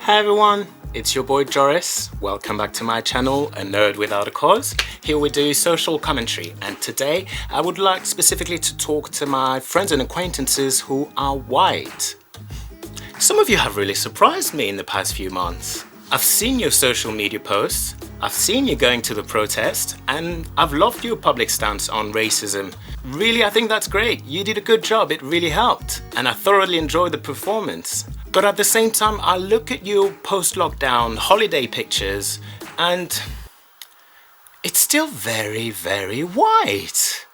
Hi everyone, it's your boy Joris. Welcome back to my channel, A Nerd Without a Cause. Here we do social commentary, and today I would like specifically to talk to my friends and acquaintances who are white. Some of you have really surprised me in the past few months. I've seen your social media posts, I've seen you going to the protest, and I've loved your public stance on racism. Really, I think that's great. You did a good job, it really helped, and I thoroughly enjoyed the performance. But at the same time, I look at your post-lockdown holiday pictures and it's still very, very white.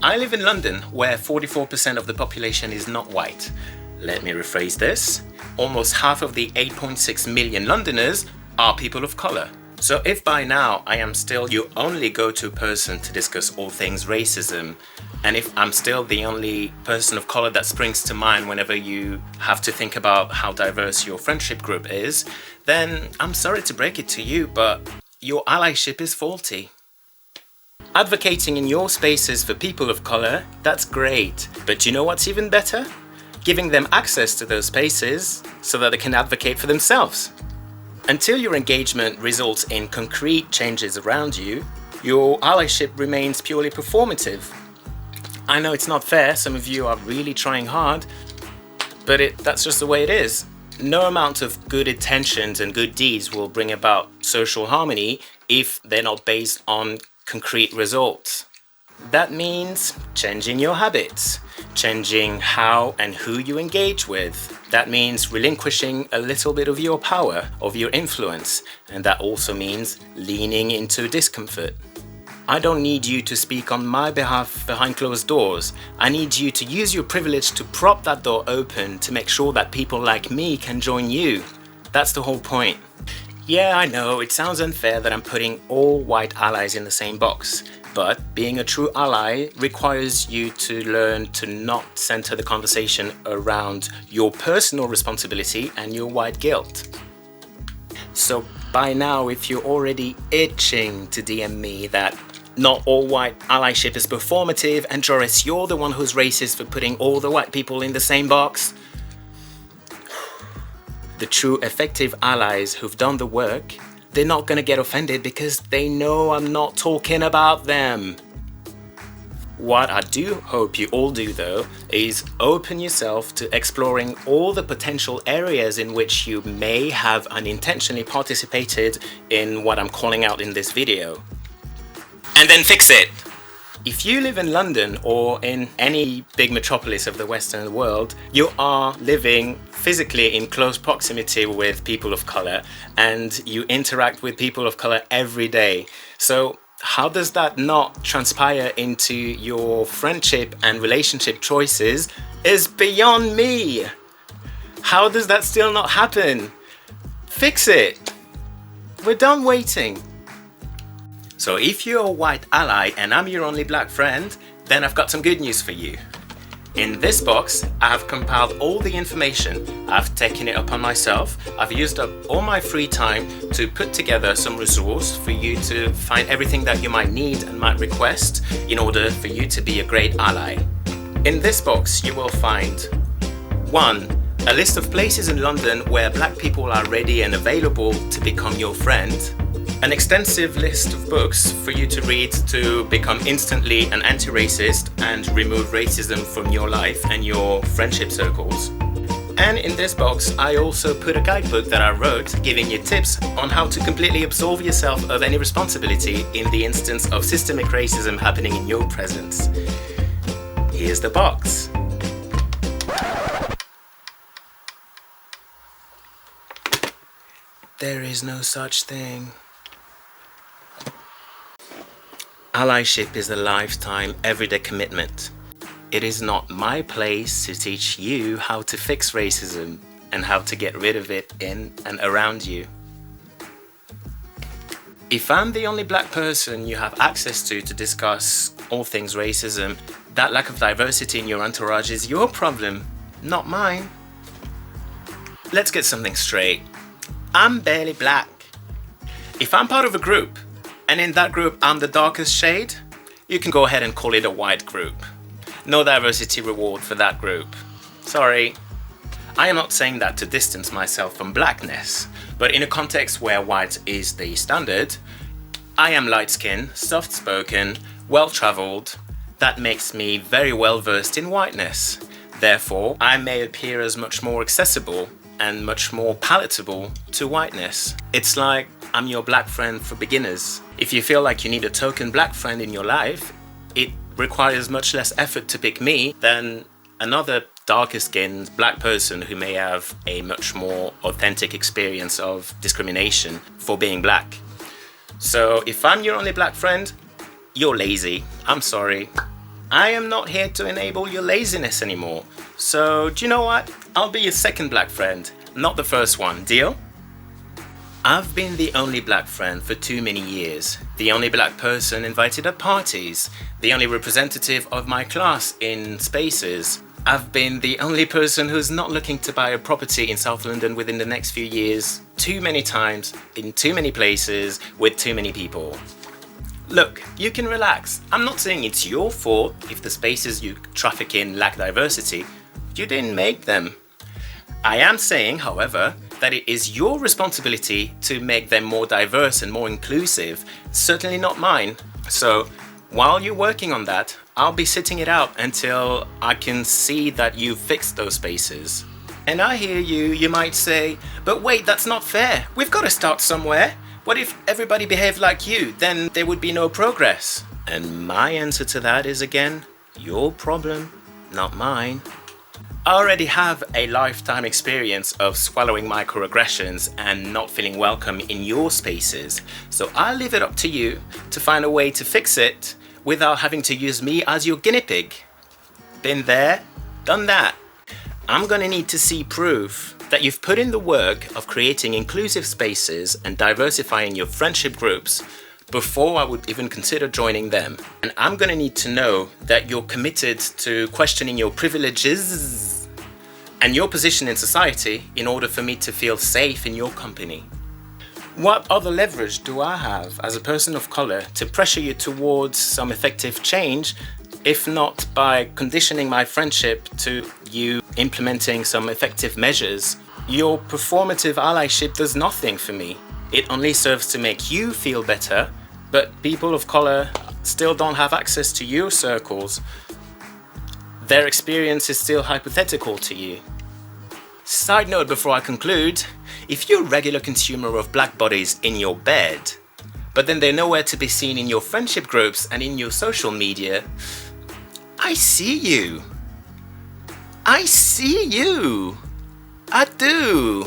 I live in London, where 44% of the population is not white. Let me rephrase this. Almost half of the 8.6 million Londoners are people of colour. So if by now I am still your only go-to person to discuss all things racism, and if I'm still the only person of colour that springs to mind whenever you have to think about how diverse your friendship group is, then I'm sorry to break it to you, but your allyship is faulty. Advocating in your spaces for people of colour, that's great, but you know what's even better? Giving them access to those spaces so that they can advocate for themselves. Until your engagement results in concrete changes around you, your allyship remains purely performative. I know it's not fair, some of you are really trying hard, but that's just the way it is. No amount of good intentions and good deeds will bring about social harmony if they're not based on concrete results. That means changing your habits, changing how and who you engage with. That means relinquishing a little bit of your power, of your influence, and that also means leaning into discomfort. I don't need you to speak on my behalf behind closed doors. I need you to use your privilege to prop that door open to make sure that people like me can join you. That's the whole point. Yeah, I know, it sounds unfair that I'm putting all white allies in the same box, but being a true ally requires you to learn to not center the conversation around your personal responsibility and your white guilt. So by now, if you're already itching to DM me that not all white allyship is performative and Joris, you're the one who's racist for putting all the white people in the same box, the true effective allies who've done the work, they're not gonna get offended because they know I'm not talking about them. What I do hope you all do though is open yourself to exploring all the potential areas in which you may have unintentionally participated in what I'm calling out in this video. And then fix it! If you live in London or in any big metropolis of the Western world, you are living physically in close proximity with people of colour and you interact with people of colour every day. So how does that not transpire into your friendship and relationship choices is beyond me. How does that still not happen? Fix it. We're done waiting. So if you're a white ally and I'm your only black friend, then I've got some good news for you. In this box, I have compiled all the information. I've taken it upon myself. I've used up all my free time to put together some resource for you to find everything that you might need and might request in order for you to be a great ally. In this box, you will find 1. A list of places in London where black people are ready and available to become your friend. An extensive list of books for you to read to become instantly an anti-racist and remove racism from your life and your friendship circles. And in this box, I also put a guidebook that I wrote giving you tips on how to completely absolve yourself of any responsibility in the instance of systemic racism happening in your presence. Here's the box. There is no such thing. Allyship is a lifetime, everyday commitment. It is not my place to teach you how to fix racism and how to get rid of it in and around you. If I'm the only black person you have access to discuss all things racism, that lack of diversity in your entourage is your problem, not mine. Let's get something straight. I'm barely black. If I'm part of a group, and in that group I'm the darkest shade, you can go ahead and call it a white group. No diversity reward for that group. Sorry. I am not saying that to distance myself from blackness, but in a context where white is the standard, I am light-skinned, soft-spoken, well-traveled. That makes me very well versed in whiteness. Therefore, I may appear as much more accessible and much more palatable to whiteness. It's like I'm your black friend for beginners. If you feel like you need a token black friend in your life, it requires much less effort to pick me than another darker skinned black person who may have a much more authentic experience of discrimination for being black. So if I'm your only black friend, you're lazy. I'm sorry. I am not here to enable your laziness anymore. So do you know what? I'll be your second black friend, not the first one. Deal? I've been the only black friend for too many years, the only black person invited at parties, the only representative of my class in spaces. I've been the only person who's not looking to buy a property in South London within the next few years, too many times, in too many places, with too many people. Look, you can relax. I'm not saying it's your fault if the spaces you traffic in lack diversity. You didn't make them. I am saying, however, that it is your responsibility to make them more diverse and more inclusive, certainly not mine. So while you're working on that, I'll be sitting it out until I can see that you've fixed those spaces. And I hear you, you might say, but wait, that's not fair. We've got to start somewhere. What if everybody behaved like you? Then there would be no progress. And my answer to that is again, your problem, not mine. I already have a lifetime experience of swallowing microaggressions and not feeling welcome in your spaces, so I'll leave it up to you to find a way to fix it without having to use me as your guinea pig. Been there, done that. I'm gonna need to see proof that you've put in the work of creating inclusive spaces and diversifying your friendship groups before I would even consider joining them. And I'm gonna need to know that you're committed to questioning your privileges and your position in society in order for me to feel safe in your company. What other leverage do I have as a person of color to pressure you towards some effective change, if not by conditioning my friendship to you implementing some effective measures? Your performative allyship does nothing for me. It only serves to make you feel better, but people of color still don't have access to your circles. Their experience is still hypothetical to you. Side note before I conclude, if you're a regular consumer of black bodies in your bed, but then they're nowhere to be seen in your friendship groups and in your social media, I see you. I see you. I do.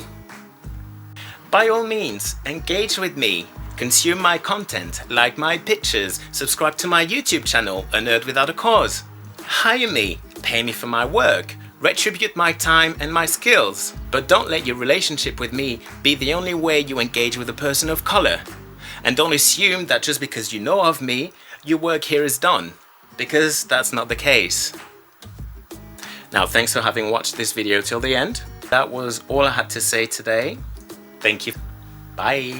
By all means, engage with me, consume my content, like my pictures, subscribe to my YouTube channel, A Nerd Without a Cause. Hire me, pay me for my work, retribute my time and my skills, but don't let your relationship with me be the only way you engage with a person of color. And don't assume that just because you know of me, your work here is done, because that's not the case. Now, thanks for having watched this video till the end. That was all I had to say today. Thank you. Bye.